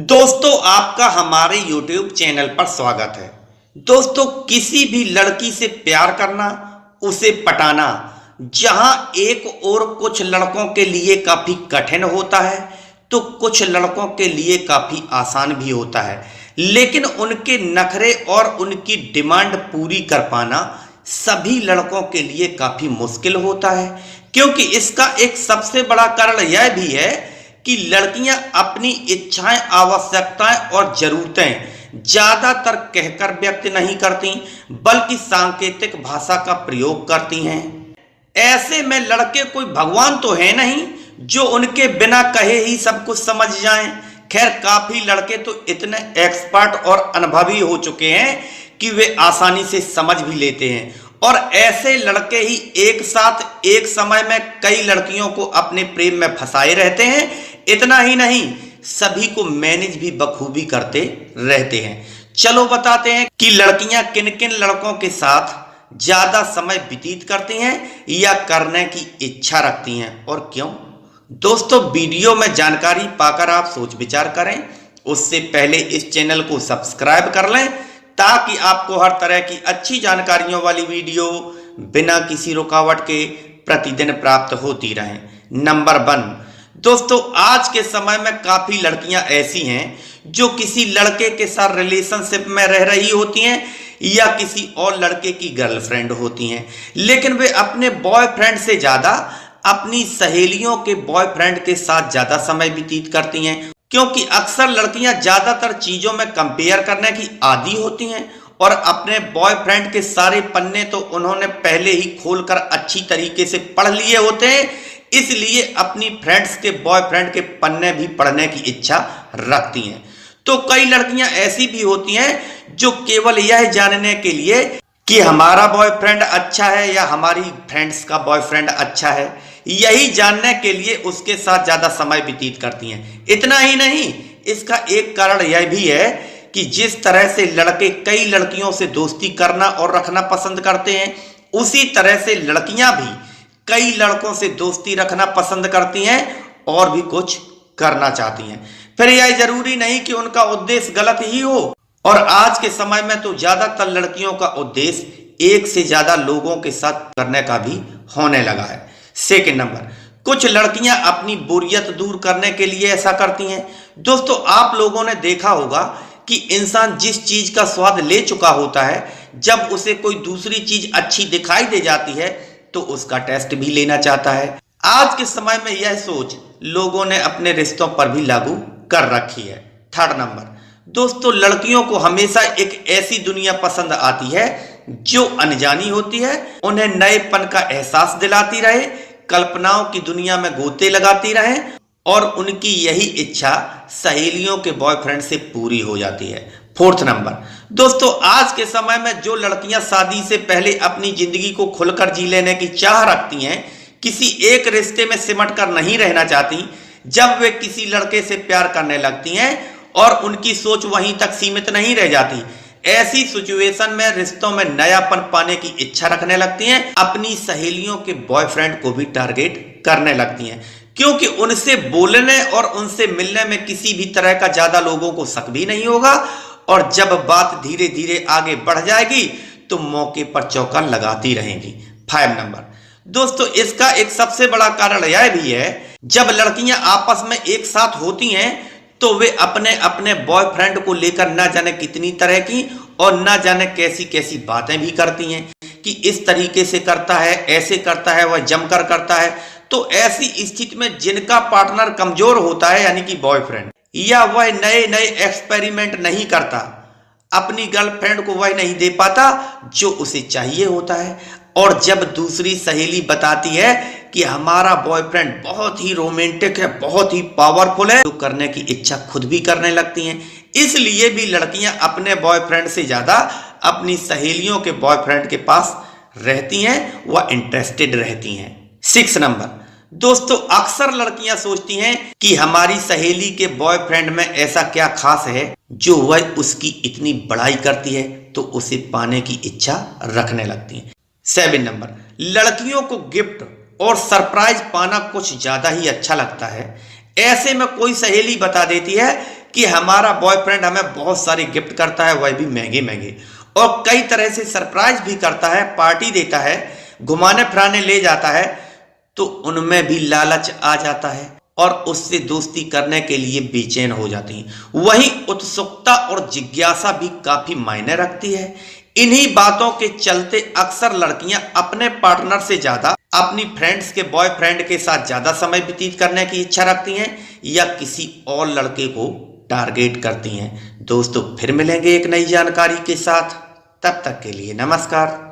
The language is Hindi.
दोस्तों आपका हमारे YouTube चैनल पर स्वागत है। दोस्तों किसी भी लड़की से प्यार करना, उसे पटाना, जहां एक और कुछ लड़कों के लिए काफी कठिन होता है तो कुछ लड़कों के लिए काफी आसान भी होता है, लेकिन उनके नखरे और उनकी डिमांड पूरी कर पाना सभी लड़कों के लिए काफी मुश्किल होता है। क्योंकि इसका एक सबसे बड़ा कारण यह भी है कि लड़कियां अपनी इच्छाएं, आवश्यकताएं और जरूरतें ज्यादातर कहकर व्यक्त नहीं करती बल्कि सांकेतिक भाषा का प्रयोग करती हैं। ऐसे में लड़के कोई भगवान तो है नहीं जो उनके बिना कहे ही सब कुछ समझ जाएं। खैर काफी लड़के तो इतने एक्सपर्ट और अनुभवी हो चुके हैं कि वे आसानी से समझ भी लेते हैं और ऐसे लड़के ही एक साथ एक समय में कई लड़कियों को अपने प्रेम में फंसाए रहते हैं। इतना ही नहीं, सभी को मैनेज भी बखूबी करते रहते हैं। चलो बताते हैं कि लड़कियां किन किन लड़कों के साथ ज्यादा समय व्यतीत करती हैं या करने की इच्छा रखती हैं और क्यों। दोस्तों वीडियो में जानकारी पाकर आप सोच विचार करें, उससे पहले इस चैनल को सब्सक्राइब कर लें ताकि आपको हर तरह की अच्छी जानकारियों वाली वीडियो बिना किसी रुकावट के प्रतिदिन प्राप्त होती रहे। नंबर 1, दोस्तों आज के समय में काफी लड़कियां ऐसी हैं जो किसी लड़के के साथ रिलेशनशिप में रह रही होती हैं या किसी और लड़के की गर्लफ्रेंड होती हैं, लेकिन वे अपने बॉयफ्रेंड से ज्यादा अपनी सहेलियों के बॉयफ्रेंड के साथ ज्यादा समय व्यतीत करती हैं। क्योंकि अक्सर लड़कियां ज्यादातर चीजों में कंपेयर करने की आदी होती हैं और अपने बॉयफ्रेंड के सारे पन्ने तो उन्होंने पहले ही खोलकर अच्छी तरीके से पढ़ लिए होते हैं, इसलिए अपनी फ्रेंड्स के बॉयफ्रेंड के पन्ने भी पढ़ने की इच्छा रखती हैं। तो कई लड़कियां ऐसी भी होती हैं जो केवल यह जानने के लिए कि हमारा बॉयफ्रेंड अच्छा है या हमारी फ्रेंड्स का बॉयफ्रेंड अच्छा है, यही जानने के लिए उसके साथ ज्यादा समय व्यतीत करती हैं। इतना ही नहीं, इसका एक कारण यह भी है कि जिस तरह से लड़के कई लड़कियों से दोस्ती करना और रखना पसंद करते हैं, उसी तरह से लड़कियां भी कई लड़कों से दोस्ती रखना पसंद करती हैं और भी कुछ करना चाहती हैं। फिर यह जरूरी नहीं कि उनका उद्देश्य गलत ही हो, और आज के समय में तो ज्यादातर लड़कियों का उद्देश्य एक से ज्यादा लोगों के साथ करने का भी होने लगा है। सेकंड नंबर, कुछ लड़कियां अपनी बोरियत दूर करने के लिए ऐसा करती हैं। दोस्तों आप लोगों ने देखा होगा कि इंसान जिस चीज का स्वाद ले चुका होता है, जब उसे कोई दूसरी चीज अच्छी दिखाई दे जाती है तो उसका टेस्ट भी लेना चाहता है। आज के समय में यह सोच लोगों ने अपने रिश्तों पर भी लागू कर रखी है। थर्ड नंबर, दोस्तों लड़कियों को हमेशा एक ऐसी दुनिया पसंद आती है जो अनजानी होती है, उन्हें नएपन का एहसास दिलाती रहे, कल्पनाओं की दुनिया में गोते लगाती रहे और उनकी यही इच्छा सहेलियों के बॉयफ्रेंड से पूरी हो जाती है। फोर्थ नंबर, दोस्तों आज के समय में जो लड़कियां शादी से पहले अपनी जिंदगी को खुलकर जी लेने की चाह रखती हैं, किसी एक रिश्ते में सिमट कर नहीं रहना चाहती, जब वे किसी लड़के से प्यार करने लगती हैं और उनकी सोच वहीं तक सीमित नहीं रह जाती, ऐसी सिचुएशन में रिश्तों में नयापन पाने की इच्छा रखने लगती हैं, अपनी सहेलियों के बॉयफ्रेंड को भी टारगेट करने लगती हैं। क्योंकि उनसे बोलने और उनसे मिलने में किसी भी तरह का ज्यादा लोगों को शक भी नहीं होगा और जब बात धीरे धीरे आगे बढ़ जाएगी तो मौके पर चौका लगाती रहेंगी। 5 नंबर, दोस्तों इसका एक सबसे बड़ा कारण यह भी है, जब लड़कियां आपस में एक साथ होती हैं तो वे अपने अपने बॉयफ्रेंड को लेकर न जाने कितनी तरह की और न जाने कैसी कैसी बातें भी करती हैं कि इस तरीके से करता है, ऐसे करता है, वह जमकर करता है। तो ऐसी स्थिति में जिनका पार्टनर कमजोर होता है यानी कि बॉयफ्रेंड, या वह नए नए एक्सपेरिमेंट नहीं करता, अपनी गर्लफ्रेंड को वह नहीं दे पाता जो उसे चाहिए होता है, और जब दूसरी सहेली बताती है कि हमारा बॉयफ्रेंड बहुत ही रोमांटिक है, बहुत ही पावरफुल है, तो करने की इच्छा खुद भी करने लगती हैं। इसलिए भी लड़कियां अपने बॉयफ्रेंड से ज्यादा अपनी सहेलियों के बॉयफ्रेंड के पास रहती हैं, वह इंटरेस्टेड रहती हैं। 6 नंबर, दोस्तों अक्सर लड़कियां सोचती हैं कि हमारी सहेली के बॉयफ्रेंड में ऐसा क्या खास है जो वह उसकी इतनी बड़ाई करती है, तो उसे पाने की इच्छा रखने लगती हैं। 7 नंबर, लड़कियों को गिफ्ट और सरप्राइज पाना कुछ ज्यादा ही अच्छा लगता है। ऐसे में कोई सहेली बता देती है कि हमारा बॉयफ्रेंड हमें बहुत सारे गिफ्ट करता है, वह भी महंगे महंगे, और कई तरह से सरप्राइज भी करता है, पार्टी देता है, घुमाने फिराने ले जाता है, तो उनमें भी लालच आ जाता है और उससे दोस्ती करने के लिए बेचैन हो जाती हैं। वहीं उत्सुकता और जिज्ञासा भी काफी मायने रखती है। इन्हीं बातों के चलते अक्सर लड़कियां अपने पार्टनर से ज्यादा अपनी फ्रेंड्स के बॉयफ्रेंड के साथ ज्यादा समय व्यतीत करने की इच्छा रखती हैं या किसी और लड़के को टारगेट करती हैं। दोस्तों फिर मिलेंगे एक नई जानकारी के साथ, तब तक के लिए नमस्कार।